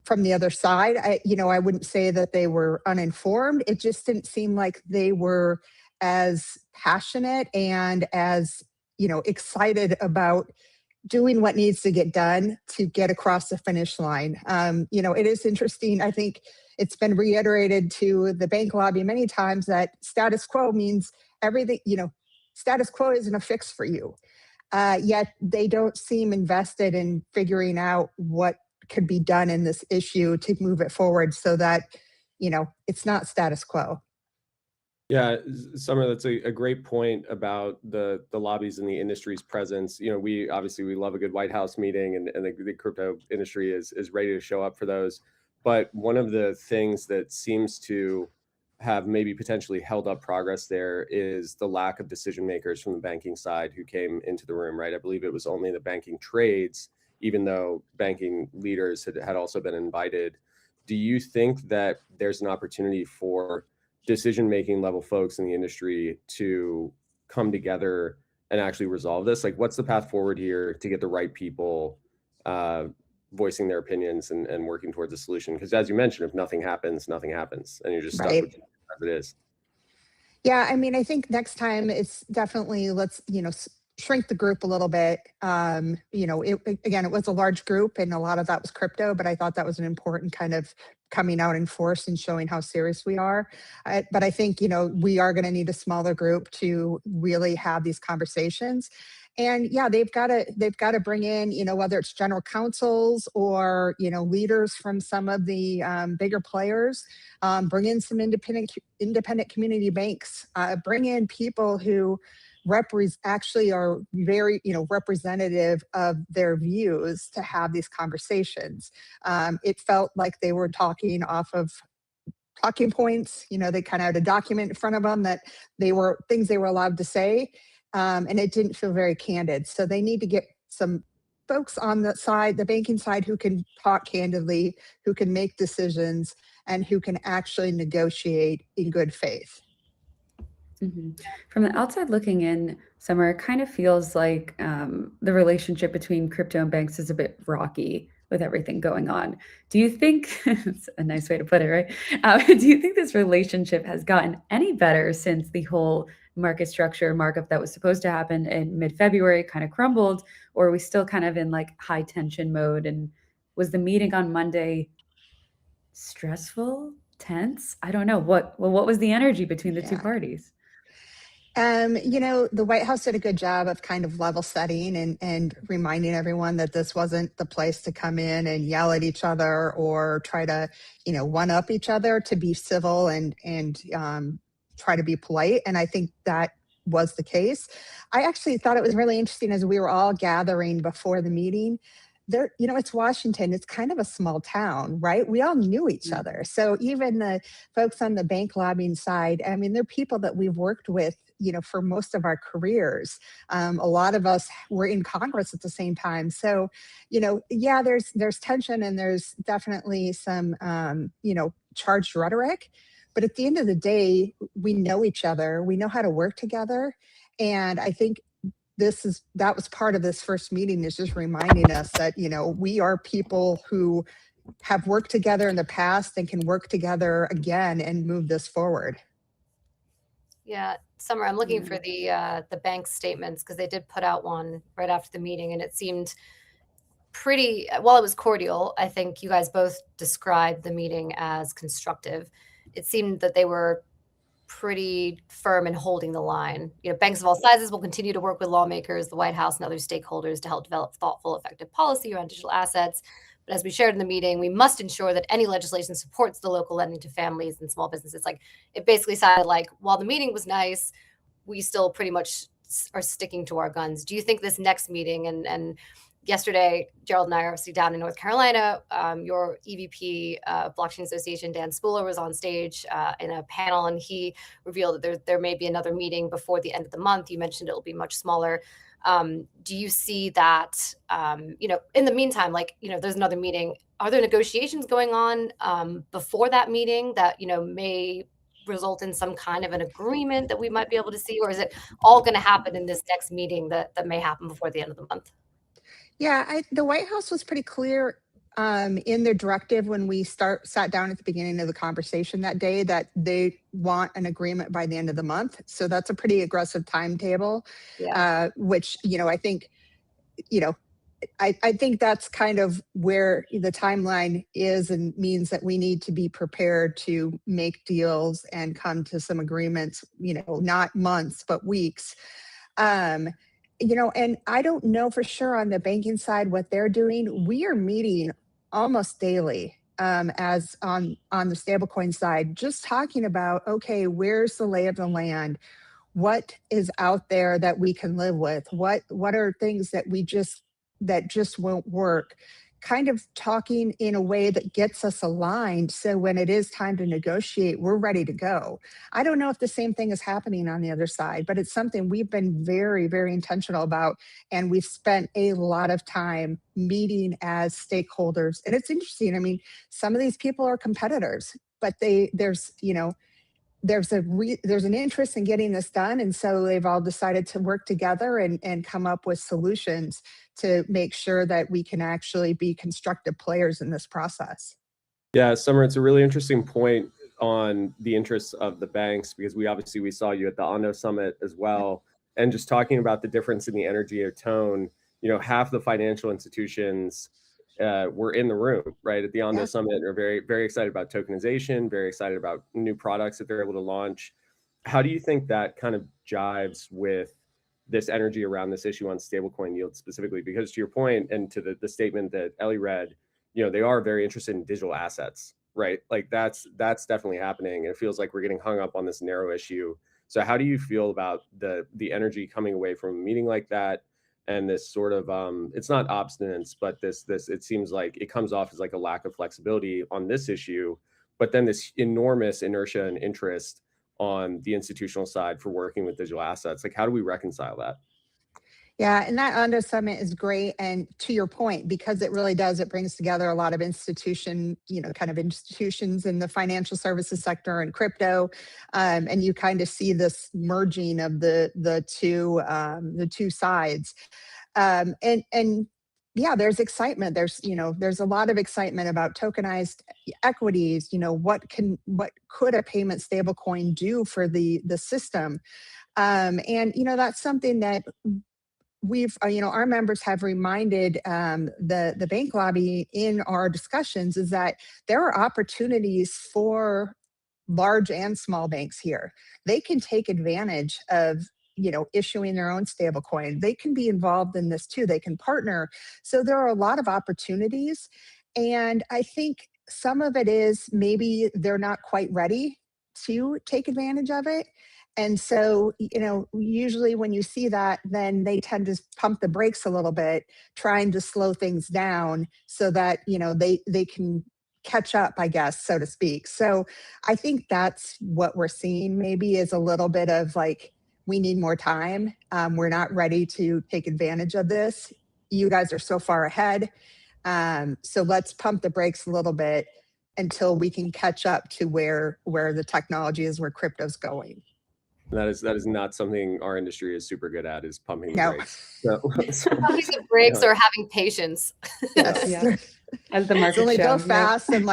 from the other side. I wouldn't say that they were uninformed. It just didn't seem like they were as passionate and as, excited about doing what needs to get done to get across the finish line. It is interesting. I think it's been reiterated to the bank lobby many times that status quo means everything, status quo isn't a fix for you. Yet they don't seem invested in figuring out what could be done in this issue to move it forward so that, it's not status quo. Yeah, Summer, that's a great point about the lobbies and the industry's presence. We love a good White House meeting, and the crypto industry is ready to show up for those. But one of the things that seems to have maybe potentially held up progress there is the lack of decision makers from the banking side who came into the room, right? I believe it was only the banking trades, even though banking leaders had also been invited. Do you think that there's an opportunity for decision-making level folks in the industry to come together and actually resolve this? Like, what's the path forward here to get the right people voicing their opinions and working towards a solution? Because as you mentioned, if nothing happens, nothing happens, and you're just stuck with it as it is. Yeah, I think next time it's definitely let's shrink the group a little bit. Again, it was a large group and a lot of that was crypto, but I thought that was an important kind of coming out in force and showing how serious we are. But I think, we are going to need a smaller group to really have these conversations. And yeah, they've got to bring in, whether it's general counsels or, leaders from some of the bigger players, bring in some independent community banks, bring in people who actually are very, representative of their views to have these conversations. It felt like they were talking off of talking points. They kind of had a document in front of them that things they were allowed to say. And it didn't feel very candid. So they need to get some folks on the banking side who can talk candidly, who can make decisions, and who can actually negotiate in good faith. Mm-hmm. From the outside looking in, Summer, it kind of feels like the relationship between crypto and banks is a bit rocky with everything going on. Do you think, it's a nice way to put it, right? Do you think this relationship has gotten any better since the whole market structure markup that was supposed to happen in mid-February kind of crumbled, or are we still kind of in like high tension mode? And was the meeting on Monday stressful, tense? I don't know. What was the energy between the two parties? The White House did a good job of kind of level setting and reminding everyone that this wasn't the place to come in and yell at each other or try to, one up each other, to be civil and try to be polite. And I think that was the case. I actually thought it was really interesting as we were all gathering before the meeting. There, it's Washington. It's kind of a small town, right? We all knew each other. So even the folks on the bank lobbying side, they're people that we've worked with, for most of our careers. A lot of us were in Congress at the same time. So, yeah, there's tension and there's definitely some, charged rhetoric. But at the end of the day, we know each other. We know how to work together. And I think that was part of this first meeting, is just reminding us that, we are people who have worked together in the past and can work together again and move this forward. Yeah, Summer, I'm looking for the bank statements because they did put out one right after the meeting, and it seemed pretty, while it was cordial, I think you guys both described the meeting as constructive. It seemed that they were pretty firm in holding the line. Banks of all sizes will continue to work with lawmakers, the White House, and other stakeholders to help develop thoughtful, effective policy around digital assets. But as we shared in the meeting, we must ensure that any legislation supports the local lending to families and small businesses. Like, it basically sounded like while the meeting was nice, we still pretty much are sticking to our guns. Do you think this next meeting, and yesterday, Gerald and I are obviously down in North Carolina. Your EVP Blockchain Association, Dan Spooler, was on stage in a panel, and he revealed that there may be another meeting before the end of the month. You mentioned it'll be much smaller. Do you see that, in the meantime, there's another meeting. Are there negotiations going on before that meeting that, may result in some kind of an agreement that we might be able to see? Or is it all going to happen in this next meeting that may happen before the end of the month? Yeah, the White House was pretty clear in their directive when we sat down at the beginning of the conversation that day that they want an agreement by the end of the month. So that's a pretty aggressive timetable, which, I think, I think that's kind of where the timeline is, and means that we need to be prepared to make deals and come to some agreements, not months, but weeks. And I don't know for sure on the banking side what they're doing. We are meeting almost daily as on the stablecoin side, just talking about, okay, where's the lay of the land? What is out there that we can live with? What are things that just won't work? Kind of talking in a way that gets us aligned, so when it is time to negotiate, we're ready to go. I don't know if the same thing is happening on the other side, but it's something we've been very, very intentional about, and we've spent a lot of time meeting as stakeholders. And it's interesting. I mean, some of these people are competitors, but there's an interest in getting this done. And so they've all decided to work together and come up with solutions to make sure that we can actually be constructive players in this process. Yeah, Summer, it's a really interesting point on the interests of the banks, because we saw you at the Ondo Summit as well. And just talking about the difference in the energy or tone, half the financial institutions were in the room, right, at the Ondo Summit, and are very, very excited about tokenization, very excited about new products that they're able to launch. How do you think that kind of jives with this energy around this issue on stablecoin yield specifically? Because to your point, and to the statement that Ellie read, they are very interested in digital assets, right? Like that's definitely happening. It feels like we're getting hung up on this narrow issue. So how do you feel about the energy coming away from a meeting like that, and this sort of it's not obstinance, but this it seems like it comes off as like a lack of flexibility on this issue, but then this enormous inertia and interest on the institutional side for working with digital assets? Like, how do we reconcile that? Yeah, and that Ondo Summit is great. And to your point, because it really does, it brings together a lot of institutions in the financial services sector and crypto. And you kind of see this merging of the two sides. And yeah, there's excitement. There's a lot of excitement about tokenized equities. What could a payment stablecoin do for the system? And that's something that we've, our members have reminded the bank lobby in our discussions, is that there are opportunities for large and small banks here. They can take advantage of issuing their own stablecoin. They can be involved in this too. They can partner. So there are a lot of opportunities. And I think some of it is maybe they're not quite ready to take advantage of it. And so, usually when you see that, then they tend to pump the brakes a little bit, trying to slow things down so that, they can catch up, I guess, so to speak. So I think that's what we're seeing, maybe, is a little bit of like, we need more time. We're not ready to take advantage of this. You guys are so far ahead. So let's pump the brakes a little bit until we can catch up to where the technology is, where crypto's going. That is not something our industry is super good at, is pumping the brakes. Pumping the brakes or having patience. Yes. Yeah. As the market only shows, go fast and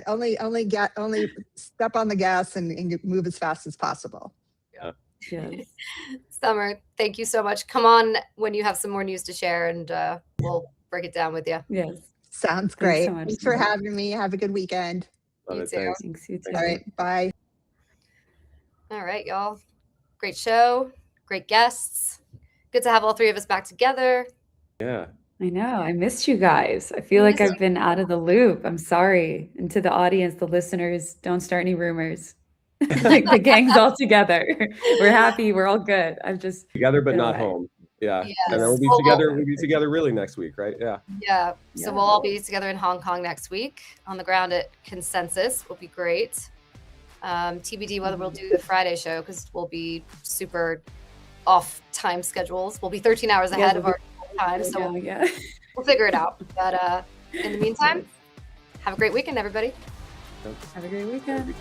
only step on the gas and move as fast as possible. Yes. Summer, thank you so much. Come on when you have some more news to share, and we'll break it down with you. Yes. Sounds great. So much. Thanks for having me. Have a good weekend. You too. Thanks, you too. All right. Bye. All right, y'all. Great show. Great guests. Good to have all three of us back together. Yeah. I know. I missed you guys. I feel like I've been out of the loop. I'm sorry. And to the audience, the listeners, don't start any rumors. Like, the gang's all together. We're happy. We're all good. I'm just together, but not home. Yeah. Yes. And then we'll be together. We'll be together really next week, right? Yeah. Yeah. So we'll all be together in Hong Kong next week on the ground at Consensus. Will be great. TBD whether we'll do the Friday show, because we'll be super off time schedules. We'll be 13 hours ahead of our time. So we'll figure it out. But in the meantime, have a great weekend, everybody. Have a great weekend.